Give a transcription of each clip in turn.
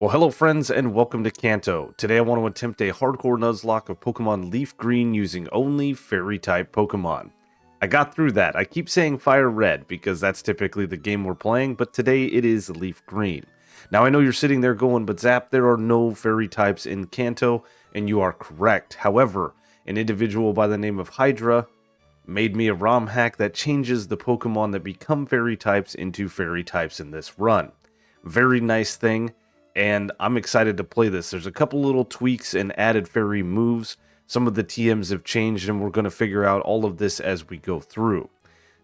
Well, hello friends and welcome to Kanto. Today I want to attempt a hardcore Nuzlocke of Pokemon LeafGreen using only Fairy-type Pokemon. I got through that. I keep saying Fire Red because that's typically the game we're playing, but today it is LeafGreen. Now I know you're sitting there going, but Zap, there are no Fairy types in Kanto, and you are correct. However, an individual by the name of Hydra made me a ROM hack that changes the Pokemon that become Fairy types into Fairy types in this run. Very nice thing. And I'm excited to play this. There's a couple little tweaks and added fairy moves. Some of the TMs have changed, and we're going to figure out all of this as we go through.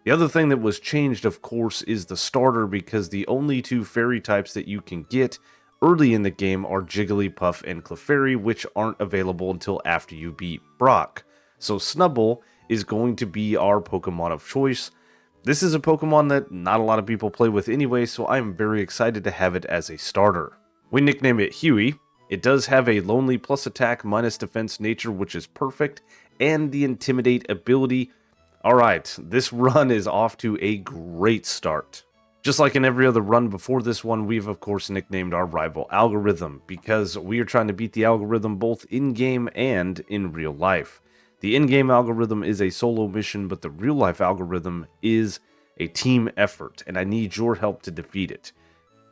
The other thing that was changed, of course, is the starter, because the only two fairy types that you can get early in the game are Jigglypuff and Clefairy, which aren't available until after you beat Brock. So Snubbull is going to be our Pokemon of choice. This is a Pokemon that not a lot of people play with anyway, so I am very excited to have it as a starter. We nickname it Huey. It does have a lonely plus attack minus defense nature, which is perfect, and the intimidate ability. Alright, this run is off to a great start. Just like in every other run before this one, we've of course nicknamed our rival Algorithm, because we are trying to beat the Algorithm both in-game and in real life. The in-game Algorithm is a solo mission, but the real-life Algorithm is a team effort, and I need your help to defeat it.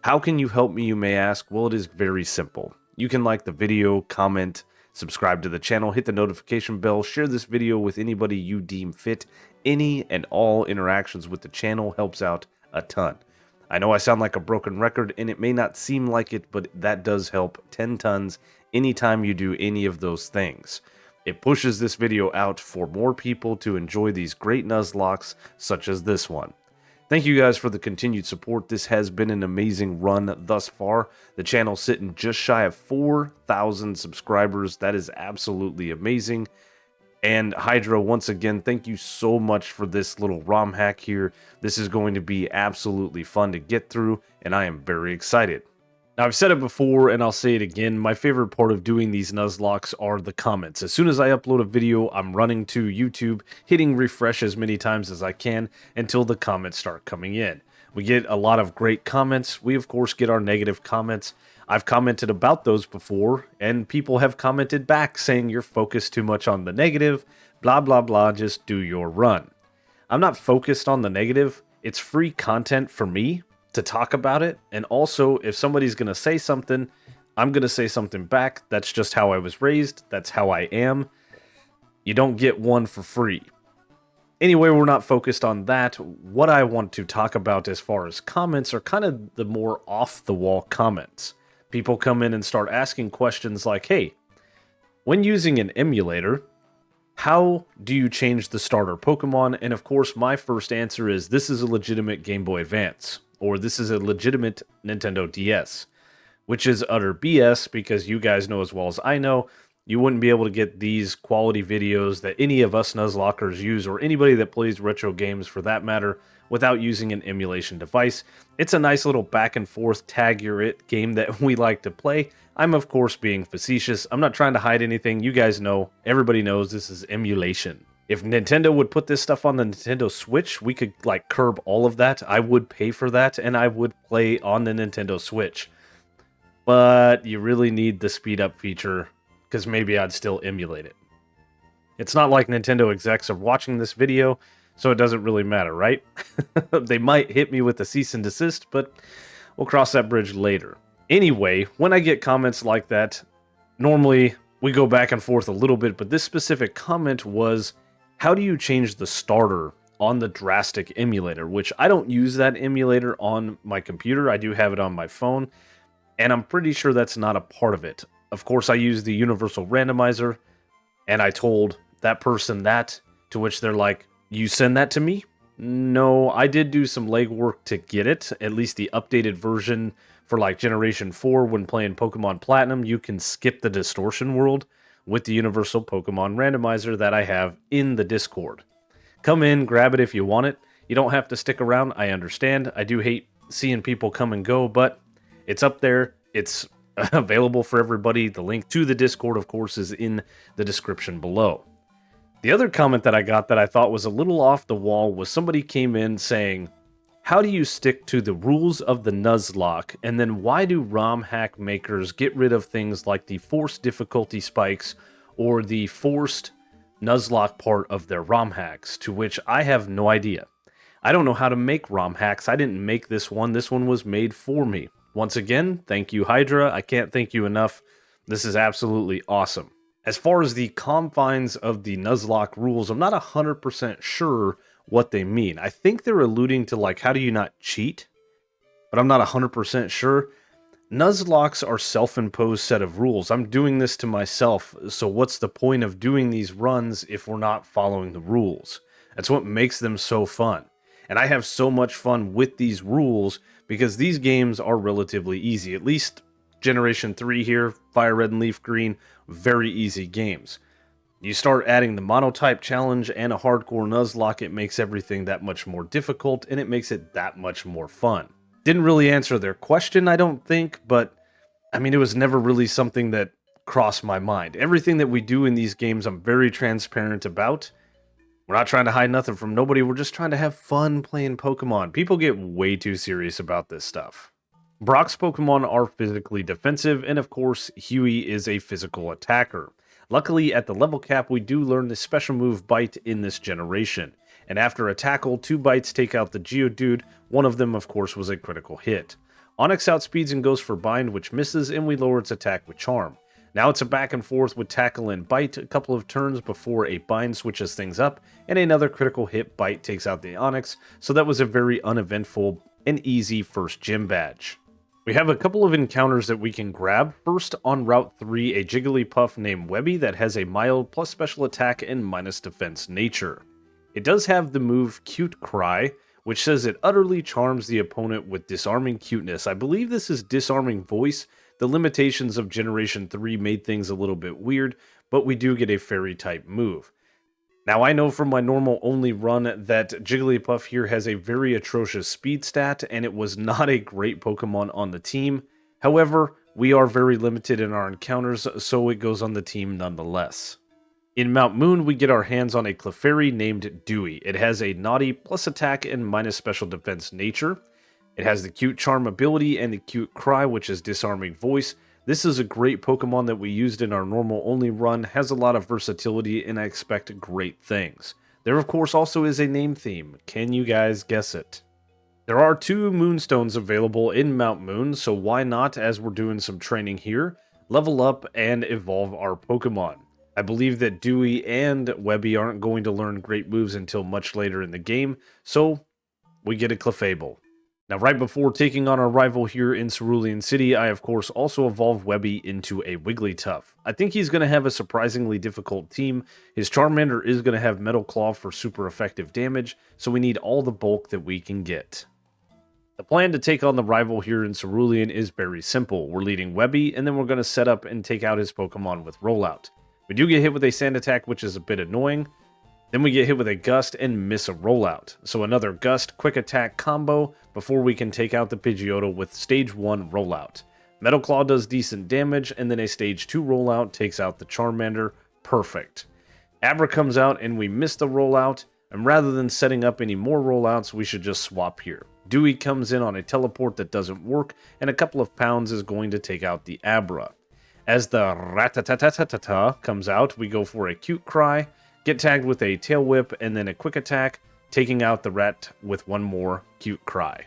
How can you help me, you may ask? Well, it is very simple. You can like the video, comment, subscribe to the channel, hit the notification bell, share this video with anybody you deem fit. Any and all interactions with the channel helps out a ton. I know I sound like a broken record, and it may not seem like it, but that does help 10 tons anytime you do any of those things. It pushes this video out for more people to enjoy these great Nuzlockes such as this one. Thank you guys for the continued support. This has been an amazing run thus far. The channel's sitting just shy of 4,000 subscribers. That is absolutely amazing. And Hydra, once again, thank you so much for this little ROM hack here. This is going to be absolutely fun to get through, and I am very excited. Now, I've said it before, and I'll say it again, my favorite part of doing these Nuzlocks are the comments. As soon as I upload a video, I'm running to YouTube, hitting refresh as many times as I can until the comments start coming in. We get a lot of great comments. We, of course, get our negative comments. I've commented about those before, and people have commented back saying you're focused too much on the negative, blah, blah, blah, just do your run. I'm not focused on the negative. It's free content for me to talk about it, and also if somebody's going to say something, I'm going to say something back. That's just how I was raised. That's how I am. You don't get one for free. Anyway, we're not focused on that. What I want to talk about as far as comments are kind of the more off-the-wall comments. People come in and start asking questions like, hey, when using an emulator, how do you change the starter Pokemon? And of course, my first answer is this is a legitimate Game Boy Advance, or this is a legitimate Nintendo DS, which is utter BS because you guys know as well as I know, you wouldn't be able to get these quality videos that any of us Nuzlockers use, or anybody that plays retro games for that matter, without using an emulation device. It's a nice little back and forth tag your it game that we like to play. I'm of course being facetious. I'm not trying to hide anything. You guys know, everybody knows this is emulation. If Nintendo would put this stuff on the Nintendo Switch, we could like curb all of that. I would pay for that, and I would play on the Nintendo Switch. But you really need the speed up feature, because maybe I'd still emulate it. It's not like Nintendo execs are watching this video, so it doesn't really matter, right? They might hit me with a cease and desist, but we'll cross that bridge later. Anyway, when I get comments like that, normally we go back and forth a little bit, but this specific comment was, how do you change the starter on the Drastic emulator? Which I don't use that emulator on my computer. I do have it on my phone, and I'm pretty sure that's not a part of it. Of course, I use the universal randomizer, and I told that person that, to which they're like, you send that to me? No, I did do some legwork to get it, at least the updated version for like Generation 4 when playing Pokemon Platinum. You can skip the distortion world with the universal Pokemon randomizer that I have in the Discord. Come in, grab it if you want it. You don't have to stick around, I understand. I do hate seeing people come and go, but it's up there. It's available for everybody. The link to the Discord, of course, is in the description below. The other comment that I got that I thought was a little off the wall was somebody came in saying, How do you stick to the rules of the Nuzlocke, and then why do ROM hack makers get rid of things like the forced difficulty spikes or the forced Nuzlocke part of their ROM hacks, to which I have no idea. I don't know how to make ROM hacks. I didn't make this one. This one was made for me. Once again, thank you, Hydra. I can't thank you enough. This is absolutely awesome. As far as the confines of the Nuzlocke rules, I'm not 100% sure what they mean. I think they're alluding to, like, how do you not cheat? But I'm not 100% sure. Nuzlocks are self-imposed set of rules. I'm doing this to myself, so what's the point of doing these runs if we're not following the rules? That's what makes them so fun. And I have so much fun with these rules because these games are relatively easy. At least Generation 3 here, Fire Red and Leaf Green, very easy games. You start adding the monotype challenge and a hardcore Nuzlocke, it makes everything that much more difficult and it makes it that much more fun. Didn't really answer their question, I don't think, but I mean, it was never really something that crossed my mind. Everything that we do in these games, I'm very transparent about. We're not trying to hide nothing from nobody. We're just trying to have fun playing Pokemon. People get way too serious about this stuff. Brock's Pokemon are physically defensive, and of course, Huey is a physical attacker. Luckily, at the level cap, we do learn the special move Bite in this generation. And after a tackle, 2 bites take out the Geodude. One of them, of course, was a critical hit. Onix outspeeds and goes for Bind, which misses, and we lower its attack with Charm. Now it's a back and forth with Tackle and Bite a couple of turns before a Bind switches things up, and another critical hit Bite takes out the Onix, so that was a very uneventful and easy first gym badge. We have a couple of encounters that we can grab. First, on Route 3, a Jigglypuff named Webby that has a mild plus special attack and minus defense nature. It does have the move Cute Cry, which says it utterly charms the opponent with disarming cuteness. I believe this is disarming voice. The limitations of Generation 3 made things a little bit weird, but we do get a fairy type move. Now I know from my normal only run that Jigglypuff here has a very atrocious speed stat, and it was not a great Pokemon on the team. However, we are very limited in our encounters, so it goes on the team nonetheless. In Mount Moon, we get our hands on a Clefairy named Dewey. It has a naughty plus attack and minus special defense nature. It has the Cute Charm ability and the Cute Cry, which is disarming voice. This is a great Pokemon that we used in our normal only run, has a lot of versatility, and I expect great things. There of course also is a name theme. Can you guys guess it? There are 2 Moonstones available in Mount Moon, so why not, as we're doing some training here, level up and evolve our Pokemon. I believe that Dewey and Webby aren't going to learn great moves until much later in the game, so we get a Clefable. Now, right before taking on our rival here in Cerulean City, I of course also evolved Webby into a Wigglytuff. I think he's going to have a surprisingly difficult team. His Charmander is going to have Metal Claw for super effective damage, so we need all the bulk that we can get. The plan to take on the rival here in Cerulean is very simple. We're leading Webby, and then we're going to set up and take out his Pokemon with Rollout. We do get hit with a Sand Attack, which is a bit annoying. Then we get hit with a Gust and miss a Rollout. So another Gust Quick Attack combo before we can take out the Pidgeotto with Stage 1 Rollout. Metal Claw does decent damage, and then a Stage 2 Rollout takes out the Charmander. Perfect. Abra comes out and we miss the Rollout, and rather than setting up any more Rollouts, we should just swap here. Dewey comes in on a Teleport that doesn't work, and a couple of pounds is going to take out the Abra. As the Ratatatatata comes out, we go for a Cute Cry, get tagged with a Tail Whip, and then a Quick Attack, taking out the Rat with one more Cute Cry.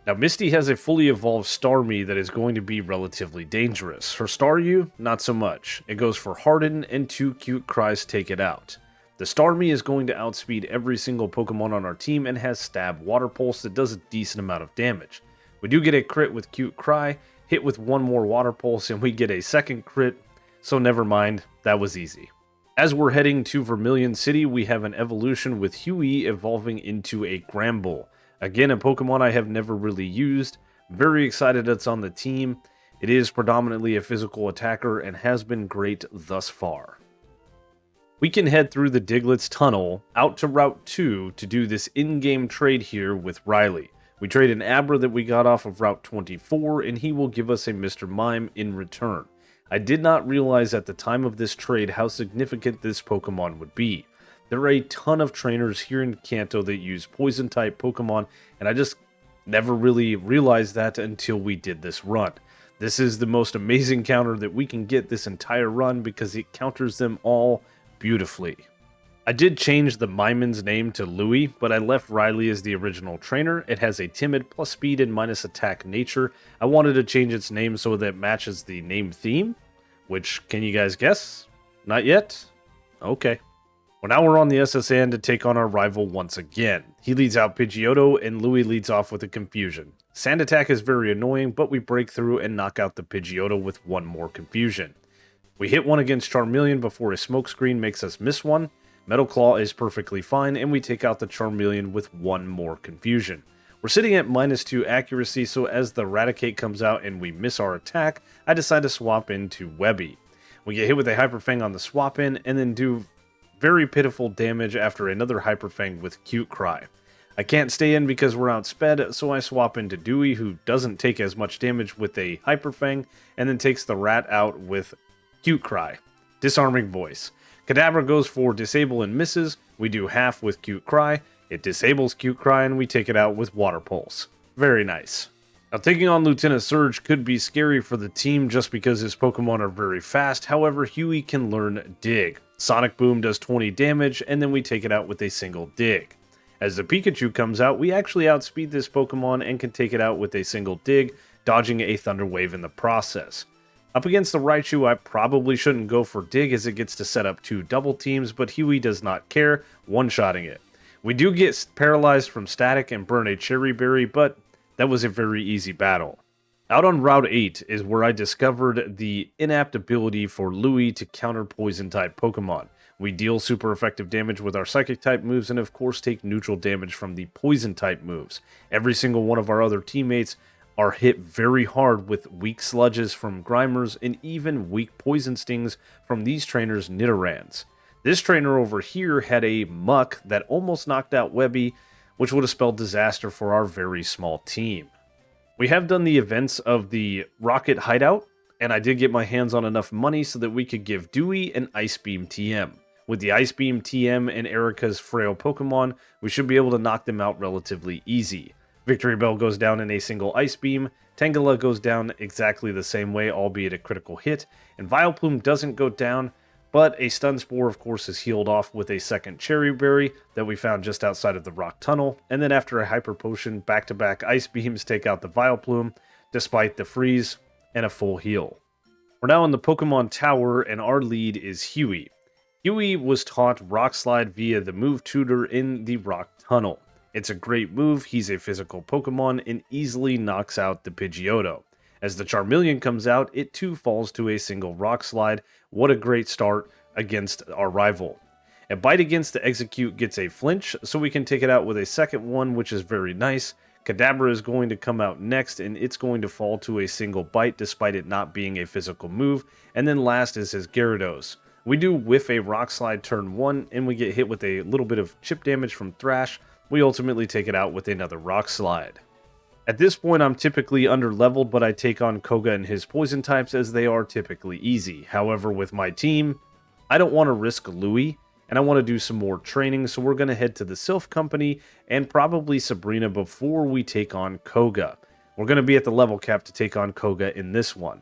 Now, Misty has a fully evolved Starmie that is going to be relatively dangerous. Her Staryu, not so much. It goes for Harden, and 2 Cute Cries take it out. The Starmie is going to outspeed every single Pokemon on our team and has Stab Water Pulse that does a decent amount of damage. We do get a crit with Cute Cry, hit with one more Water Pulse, and we get a second crit, so never mind, that was easy. As we're heading to Vermilion City, we have an evolution with Huey evolving into a Gramble. Again, a Pokemon I have never really used. Very excited it's on the team. It is predominantly a physical attacker and has been great thus far. We can head through the Diglett's Tunnel out to Route 2 to do this in-game trade here with Riley. We trade an Abra that we got off of Route 24, and he will give us a Mr. Mime in return. I did not realize at the time of this trade how significant this Pokemon would be. There are a ton of trainers here in Kanto that use Poison-type Pokemon, and I just Never really realized that until we did this run. This is the most amazing counter that we can get this entire run because it counters them all beautifully. I did change the Myman's name to Louis, but I left Riley as the original trainer. It has a timid plus speed and minus attack nature. I wanted to change its name so that it matches the name theme, which, can you guys guess? Not yet? Okay. Well, now we're on the SSN to take on our rival once again. He leads out Pidgeotto, and Louis leads off with a Confusion. Sand Attack is very annoying, but we break through and knock out the Pidgeotto with one more Confusion. We hit one against Charmeleon before a smoke screen makes us miss one. Metal Claw is perfectly fine, and we take out the Charmeleon with one more Confusion. We're sitting at -2 accuracy, so as the Raticate comes out and we miss our attack, I decide to swap into Webby. We get hit with a Hyper Fang on the swap in, and then do very pitiful damage after another Hyper Fang with Cute Cry. I can't stay in because we're outsped, so I swap into Dewey, who doesn't take as much damage with a Hyper Fang, and then takes the Rat out with Cute Cry. Disarming Voice. Kadabra goes for Disable and misses. We do half with Cute Cry. It disables Cute Cry, and we take it out with Water Pulse. Very nice. Now, taking on Lieutenant Surge could be scary for the team just because his Pokemon are very fast. However, Huey can learn Dig. Sonic Boom does 20 damage, and then we take it out with a single Dig. As the Pikachu comes out, we actually outspeed this Pokemon and can take it out with a single Dig, dodging a Thunder Wave in the process. Up against the Raichu, I probably shouldn't go for Dig as it gets to set up 2 double teams, but Huey does not care, one-shotting it. We do get paralyzed from static and burn a Cherry Berry, but that was a very easy battle. Out on Route 8 is where I discovered the inapt ability for Louis to counter Poison-type Pokemon. We deal super effective damage with our Psychic-type moves and of course take neutral damage from the Poison-type moves. Every single one of our other teammates are hit very hard with weak Sludges from Grimers and even weak Poison Stings from these trainers' Nidorans. This trainer over here had a Muck that almost knocked out Webby, which would have spelled disaster for our very small team. We have done the events of the Rocket Hideout, and I did get my hands on enough money so that we could give Dewey an Ice Beam TM. With the Ice Beam TM and Erica's frail Pokemon, we should be able to knock them out relatively easy. Victory Bell goes down in a single Ice Beam, Tangela goes down exactly the same way, albeit a critical hit, and Vileplume doesn't go down, but a Stun Spore, of course, is healed off with a second Cherry Berry that we found just outside of the Rock Tunnel, and then after a Hyper Potion, back-to-back Ice Beams take out the Vileplume, despite the freeze and a full heal. We're now in the Pokemon Tower, and our lead is Huey. Huey was taught Rock Slide via the move tutor in the Rock Tunnel. It's a great move, he's a physical Pokemon, and easily knocks out the Pidgeotto. As the Charmeleon comes out, it too falls to a single Rock Slide. What a great start against our rival. A Bite against the Execute gets a flinch, so we can take it out with a second one, which is very nice. Kadabra is going to come out next, and it's going to fall to a single Bite despite it not being a physical move. And then last is his Gyarados. We do whiff a Rock Slide turn 1, and we get hit with a little bit of chip damage from Thrash. We ultimately take it out with another Rock Slide. At this point, I'm typically under-leveled, but I take on Koga and his poison types as they are typically easy. However, with my team, I don't want to risk Louis, and I want to do some more training, so we're going to head to the Sylph Company and probably Sabrina before we take on Koga. We're going to be at the level cap to take on Koga in this one.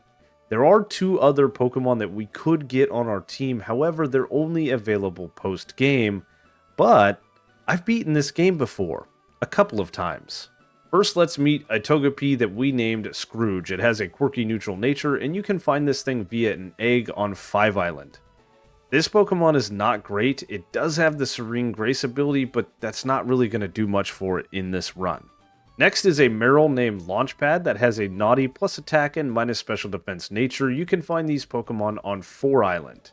There are 2 other Pokemon that we could get on our team, however, they're only available post-game, but I've beaten this game before, a couple of times. First, let's meet a Togepi that we named Scrooge. It has a quirky neutral nature, and you can find this thing via an egg on 5 Island. This Pokemon is not great. It does have the Serene Grace ability, but that's not really going to do much for it in this run. Next is a Meryl named Launchpad that has a naughty plus attack and minus special defense nature. You can find these Pokemon on 4 Island.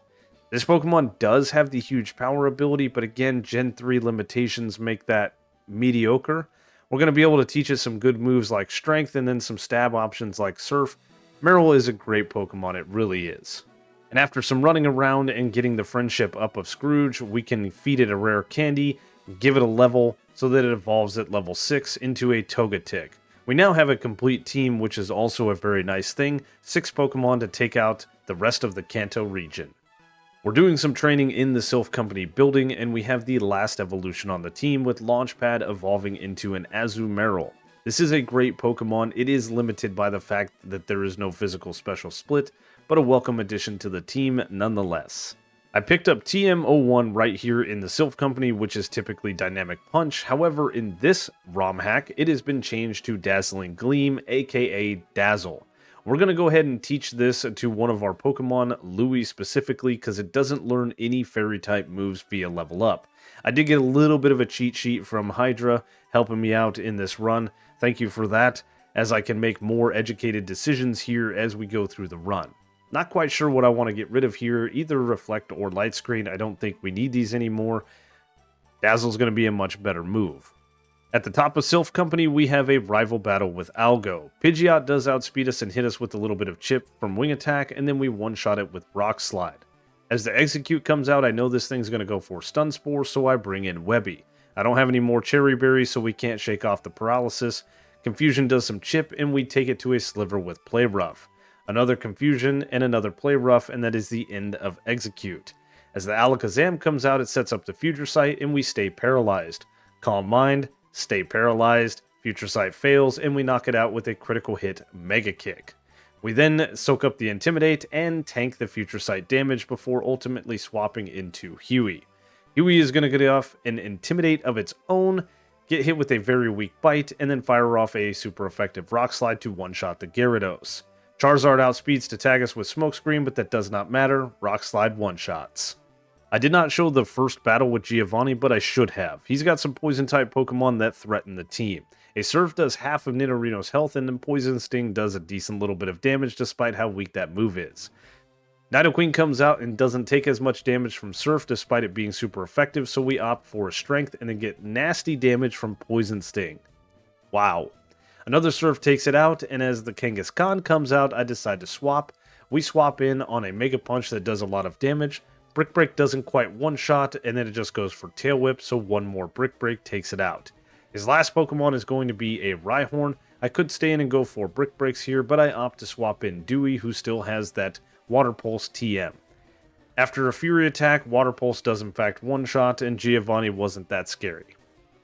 This Pokemon does have the huge power ability, but again, Gen 3 limitations make that mediocre. We're going to be able to teach it some good moves like Strength and then some stab options like Surf. Meryl is a great Pokemon, it really is. And after some running around and getting the friendship up of Scrooge, we can feed it a rare candy, give it a level so that it evolves at level 6 into a Togetic. We now have a complete team, which is also a very nice thing. 6 Pokemon to take out the rest of the Kanto region. We're doing some training in the Sylph Company building, and we have the last evolution on the team with Launchpad evolving into an Azumarill. This is a great Pokemon. It is limited by the fact that there is no physical special split, but a welcome addition to the team nonetheless. I picked up TM01 right here in the Sylph Company, which is typically Dynamic Punch. However, in this ROM hack, it has been changed to Dazzling Gleam, aka Dazzle. We're going to go ahead and teach this to one of our Pokemon, Louis specifically, because it doesn't learn any Fairy-type moves via level up. I did get a little bit of a cheat sheet from Hydra helping me out in this run. Thank you for that, as I can make more educated decisions here as we go through the run. Not quite sure what I want to get rid of here, either Reflect or Light Screen. I don't think we need these anymore. Dazzle's going to be a much better move. At the top of Sylph Company, we have a rival battle with Algo. Pidgeot does outspeed us and hit us with a little bit of chip from Wing Attack, and then we one-shot it with Rock Slide. As the Execute comes out, I know this thing's going to go for Stun Spore, so I bring in Webby. I don't have any more Cherry Berries, so we can't shake off the paralysis. Confusion does some chip, and we take it to a Sliver with Play Rough. Another Confusion, and another Play Rough, and that is the end of Execute. As the Alakazam comes out, it sets up the Future Sight, and we stay paralyzed. Calm Mind, stay paralyzed, Future Sight fails, and we knock it out with a critical hit Mega Kick. We then soak up the Intimidate and tank the Future Sight damage before ultimately swapping into Huey. Huey is going to get off an Intimidate of its own, get hit with a very weak Bite, and then fire off a super effective Rock Slide to one-shot the Gyarados. Charizard outspeeds to tag us with Smokescreen, but that does not matter. Rock Slide one-shots. I did not show the first battle with Giovanni, but I should have. He's got some Poison-type Pokemon that threaten the team. A Surf does half of Nidorino's health, and then Poison Sting does a decent little bit of damage despite how weak that move is. Nidoqueen comes out and doesn't take as much damage from Surf despite it being super effective, so we opt for a Strength and then get nasty damage from Poison Sting. Wow. Another Surf takes it out, and as the Kangaskhan comes out, I decide to swap. We swap in on a Mega Punch that does a lot of damage. Brick Break doesn't quite one-shot, and then it just goes for Tail Whip, so one more Brick Break takes it out. His last Pokemon is going to be a Rhyhorn. I could stay in and go for Brick Breaks here, but I opt to swap in Dewey, who still has that Water Pulse TM. After a Fury attack, Water Pulse does in fact one-shot, and Giovanni wasn't that scary.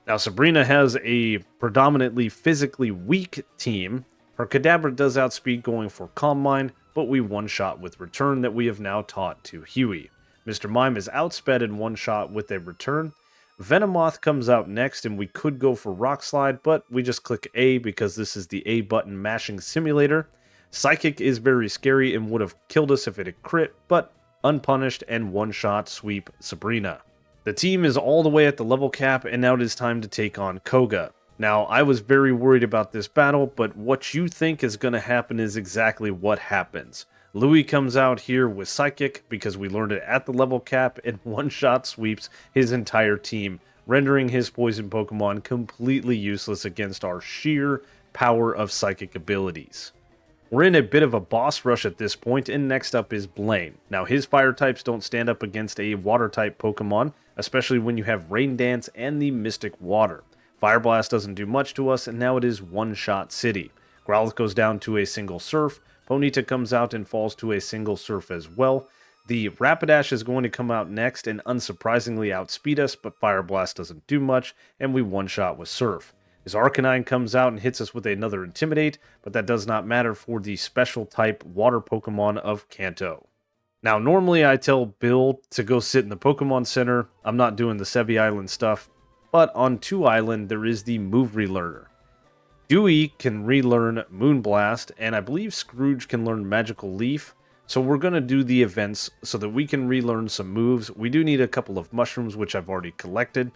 Now, Sabrina has a predominantly physically weak team. Her Kadabra does outspeed going for Calm Mind, but we one-shot with Return that we have now taught to Huey. Mr. Mime is outsped in one-shot with a Return. Venomoth comes out next, and we could go for Rock Slide, but we just click A because this is the A button mashing simulator. Psychic is very scary and would have killed us if it had crit, but unpunished and one-shot sweep Sabrina. The team is all the way at the level cap, and now it is time to take on Koga. Now, I was very worried about this battle, but what you think is going to happen is exactly what happens. Louis comes out here with Psychic because we learned it at the level cap, and one-shot sweeps his entire team, rendering his poison Pokemon completely useless against our sheer power of Psychic abilities. We're in a bit of a boss rush at this point, and next up is Blaine. Now, his fire types don't stand up against a water type Pokemon, especially when you have Rain Dance and the Mystic Water. Fire Blast doesn't do much to us, and now it is one-shot City. Growlithe goes down to a single Surf, Ponyta comes out and falls to a single Surf as well. The Rapidash is going to come out next and unsurprisingly outspeed us, but Fire Blast doesn't do much, and we one-shot with Surf. His Arcanine comes out and hits us with another Intimidate, but that does not matter for the special type water Pokemon of Kanto. Now, normally I tell Bill to go sit in the Pokemon Center. I'm not doing the Sevi Island stuff, but on 2 Island there is the Move Relearner. Dewey can relearn Moonblast, and I believe Scrooge can learn Magical Leaf, so we're going to do the events so that we can relearn some moves. We do need a couple of mushrooms, which I've already collected.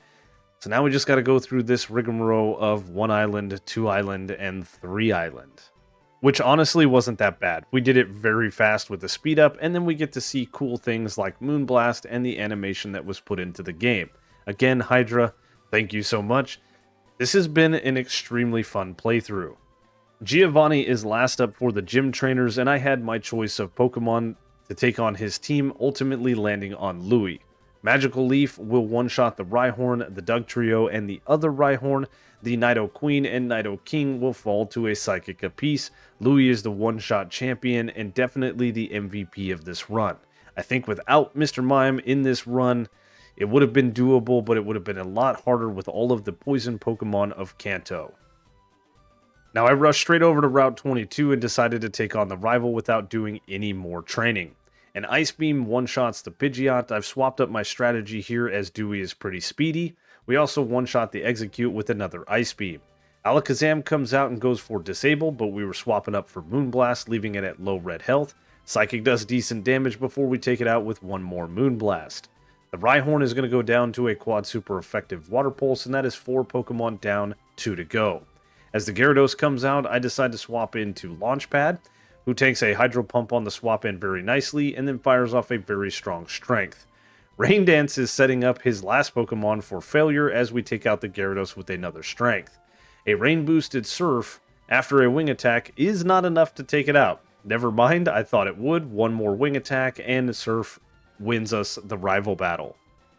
So now we just got to go through this rigmarole of 1 Island, 2 Island, and 3 Island. Which honestly wasn't that bad. We did it very fast with the speed up, and then we get to see cool things like Moonblast and the animation that was put into the game. Again, Hydra, thank you so much. This has been an extremely fun playthrough. Giovanni is last up for the gym trainers, and I had my choice of Pokemon to take on his team, ultimately landing on Louis. Magical Leaf will one-shot the Rhyhorn, the Dugtrio, and the other Rhyhorn. The Nidoqueen and Nidoking will fall to a Psychic apiece. Louis is the one-shot champion and definitely the MVP of this run. I think without Mr. Mime in this run, it would have been doable, but it would have been a lot harder with all of the poison Pokemon of Kanto. Now I rushed straight over to Route 22 and decided to take on the rival without doing any more training. An Ice Beam one-shots the Pidgeot. I've swapped up my strategy here as Dewey is pretty speedy. We also one-shot the Execute with another Ice Beam. Alakazam comes out and goes for Disable, but we were swapping up for Moonblast, leaving it at low red health. Psychic does decent damage before we take it out with one more Moonblast. The Rhyhorn is going to go down to a quad super effective Water Pulse, and that is 4 Pokemon down, 2 to go. As the Gyarados comes out, I decide to swap into Launchpad, who takes a Hydro Pump on the swap in very nicely, and then fires off a very strong Strength. Rain Dance is setting up his last Pokemon for failure as we take out the Gyarados with another Strength. A Rain-boosted Surf after a Wing Attack is not enough to take it out. Never mind, I thought it would. One more Wing Attack, and the Surf wins us the rival battle.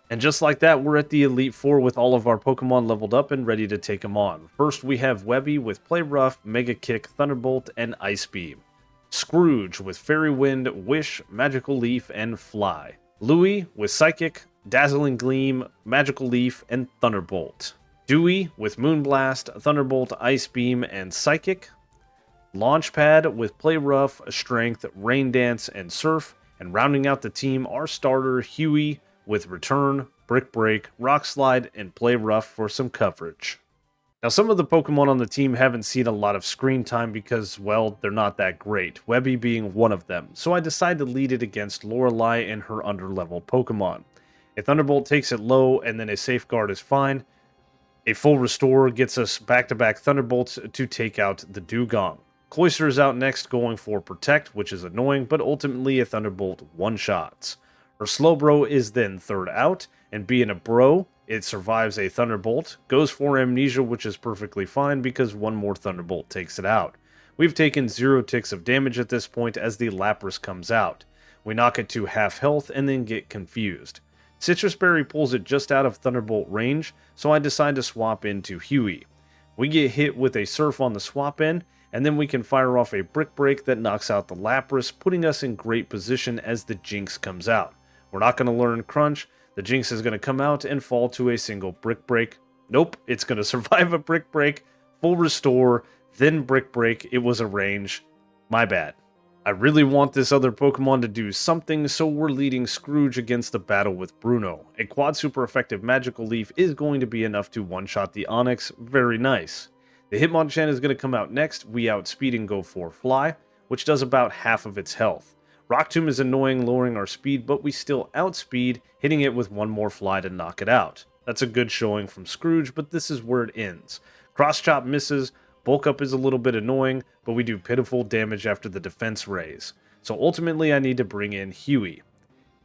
And just like that, we're at the Elite Four with all of our Pokemon leveled up and ready to take them on. First, we have Webby with Play Rough, Mega Kick, Thunderbolt, and Ice Beam. Scrooge with Fairy Wind, Wish, Magical Leaf, and Fly. Louie with Psychic, Dazzling Gleam, Magical Leaf, and Thunderbolt. Dewey with Moonblast, Thunderbolt, Ice Beam, and Psychic. Launchpad with Play Rough, Strength, Rain Dance, and Surf. And rounding out the team, our starter, Huey, with Return, Brick Break, Rock Slide, and Play Rough for some coverage. Now, some of the Pokemon on the team haven't seen a lot of screen time because, well, they're not that great, Webby being one of them, so I decide to lead it against Lorelei and her underleveled Pokemon. A Thunderbolt takes it low, and then a Safeguard is fine. A full Restore gets us back-to-back Thunderbolts to take out the Dugong. Cloyster is out next going for Protect, which is annoying, but ultimately a Thunderbolt one-shots. Her Slowbro is then third out, and being a bro, it survives a Thunderbolt, goes for Amnesia, which is perfectly fine because one more Thunderbolt takes it out. We've taken 0 ticks of damage at this point as the Lapras comes out. We knock it to half health and then get confused. Citrus Berry pulls it just out of Thunderbolt range, so I decide to swap into Huey. We get hit with a Surf on the swap in, and then we can fire off a Brick Break that knocks out the Lapras, putting us in great position as the Jinx comes out. We're not going to learn Crunch. The Jinx is going to come out and fall to a single Brick Break. Nope, it's going to survive a Brick Break, full Restore, then Brick Break. It was a range. My bad. I really want this other Pokemon to do something, so we're leading Scrooge against the battle with Bruno. A quad super effective Magical Leaf is going to be enough to one-shot the Onix. Very nice. The Hitmonchan is going to come out next. We outspeed and go for Fly, which does about half of its health. Rock Tomb is annoying, lowering our speed, but we still outspeed, hitting it with one more Fly to knock it out. That's a good showing from Scrooge, but this is where it ends. Cross Chop misses, Bulk Up is a little bit annoying, but we do pitiful damage after the defense raise. So ultimately I need to bring in Huey.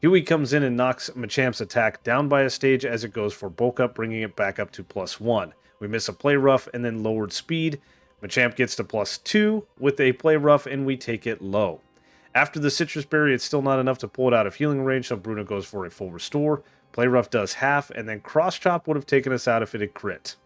Huey comes in and knocks Machamp's attack down by a stage as it goes for Bulk Up, bringing it back up to +1. We miss a Play Rough and then lowered speed. Machamp gets to +2 with a Play Rough and we take it low. After the Citrus Berry, it's still not enough to pull it out of healing range, so Bruno goes for a full Restore. Play Rough does half, and then Cross Chop would have taken us out if it had crit.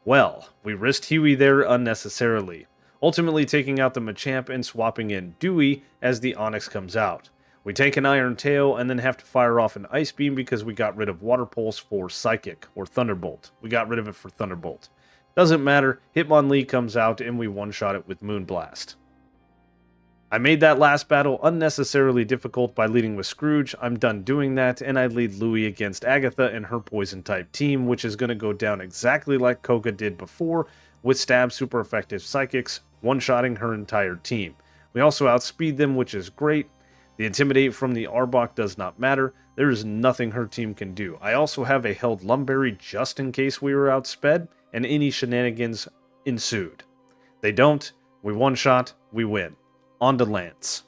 Well, we risked Huey there unnecessarily, ultimately taking out the Machamp and swapping in Dewey as the Onix comes out. We take an Iron Tail and then have to fire off an Ice Beam because we got rid of Water Pulse for Psychic, or Thunderbolt. We got rid of it for Thunderbolt. Doesn't matter, Hitmonlee comes out and we one-shot it with Moonblast. I made that last battle unnecessarily difficult by leading with Scrooge. I'm done doing that, and I lead Louie against Agatha and her Poison-type team, which is going to go down exactly like Koga did before, with Stab super effective Psychics, one-shotting her entire team. We also outspeed them, which is great. The Intimidate from the Arbok does not matter. There is nothing her team can do. I also have a held Lumberry just in case we were outsped, and any shenanigans ensued. They don't. We one-shot. We win. On to Lance.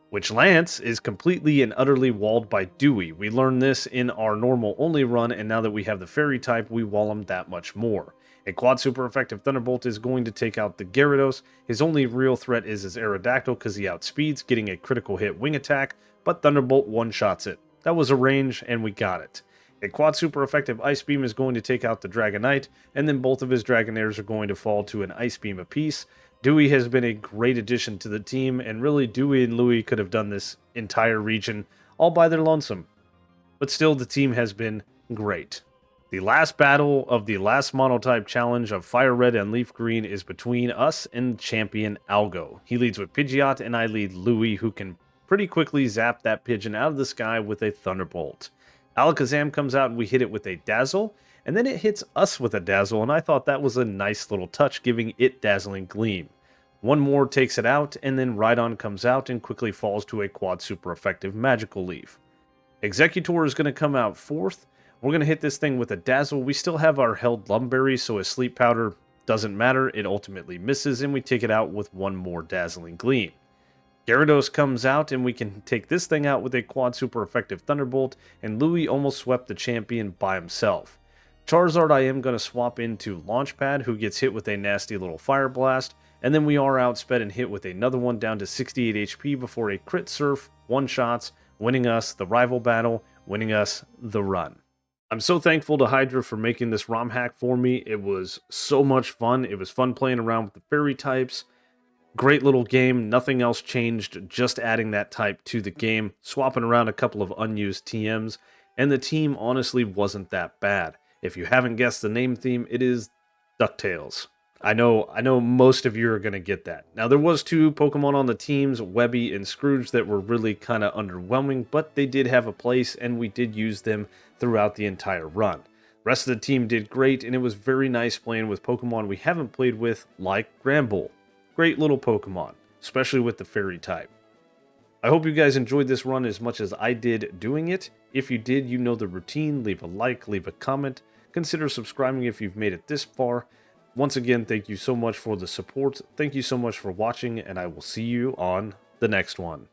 Which Lance is completely and utterly walled by Dewey. We learned this in our normal only run, and now that we have the Fairy type, we wall him that much more. A quad super effective Thunderbolt is going to take out the Gyarados. His only real threat is his Aerodactyl because he outspeeds, getting a critical hit wing attack, but Thunderbolt one-shots it. That was a range, and we got it. A quad super effective Ice Beam is going to take out the Dragonite, and then both of his Dragonairs are going to fall to an Ice Beam apiece. Dewey has been a great addition to the team, and really Dewey and Louie could have done this entire region all by their lonesome. But still, the team has been great. The last battle of the last monotype challenge of Fire Red and Leaf Green is between us and champion Algo. He leads with Pidgeot and I lead Louie, who can pretty quickly zap that pigeon out of the sky with a Thunderbolt. Alakazam comes out and we hit it with a Dazzle, and then it hits us with a Dazzle, and I thought that was a nice little touch, giving it Dazzling Gleam. One more takes it out, and then Rhydon comes out and quickly falls to a quad super effective Magical Leaf. Executor is going to come out fourth. We're going to hit this thing with a Dazzle. We still have our held Lumberry, so a Sleep Powder doesn't matter. It ultimately misses, and we take it out with one more Dazzling Gleam. Gyarados comes out, and we can take this thing out with a quad super effective Thunderbolt, and Louis almost swept the champion by himself. Charizard I am going to swap into Launchpad, who gets hit with a nasty little Fire Blast, and then we are outsped and hit with another one down to 68 HP before a Crit Surf, one-shots, winning us the rival battle, winning us the run. I'm so thankful to Hydra for making this ROM hack for me. It was so much fun. It was fun playing around with the fairy types. Great little game. Nothing else changed. Just adding that type to the game. Swapping around a couple of unused TMs. And the team honestly wasn't that bad. If you haven't guessed the name theme, it is DuckTales. I know most of you are going to get that. Now, there was two Pokemon on the teams, Webby and Scrooge, that were really kind of underwhelming, but they did have a place, and we did use them throughout the entire run. The rest of the team did great, and it was very nice playing with Pokemon we haven't played with, like Granbull. Great little Pokemon, especially with the Fairy type. I hope you guys enjoyed this run as much as I did doing it. If you did, you know the routine. Leave a like, leave a comment. Consider subscribing if you've made it this far. Once again, thank you so much for the support. Thank you so much for watching, and I will see you on the next one.